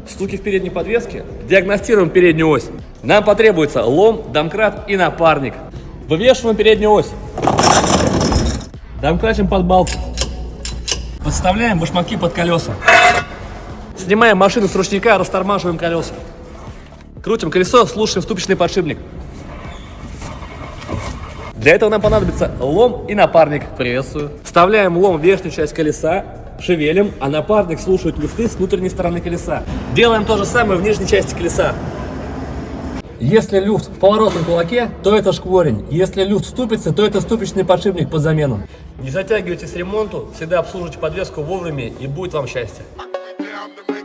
Стуки в передней подвеске. Диагностируем переднюю ось. Нам потребуется лом, домкрат и напарник. Вывешиваем переднюю ось. Домкратим под балку. Подставляем башмаки под колеса. Снимаем машину с ручника, растормаживаем колеса. Крутим колесо, слушаем ступичный подшипник. Для этого нам понадобится лом и напарник. Приветствую. Вставляем лом в верхнюю часть колеса, шевелим, а напарник слушает люфты с внутренней стороны колеса. Делаем то же самое в нижней части колеса. Если люфт в поворотном кулаке, то это шкворень. Если люфт в ступице, то это ступичный подшипник под замену. Не затягивайтесь ремонту, всегда обслуживайте подвеску вовремя, и будет вам счастье. Down the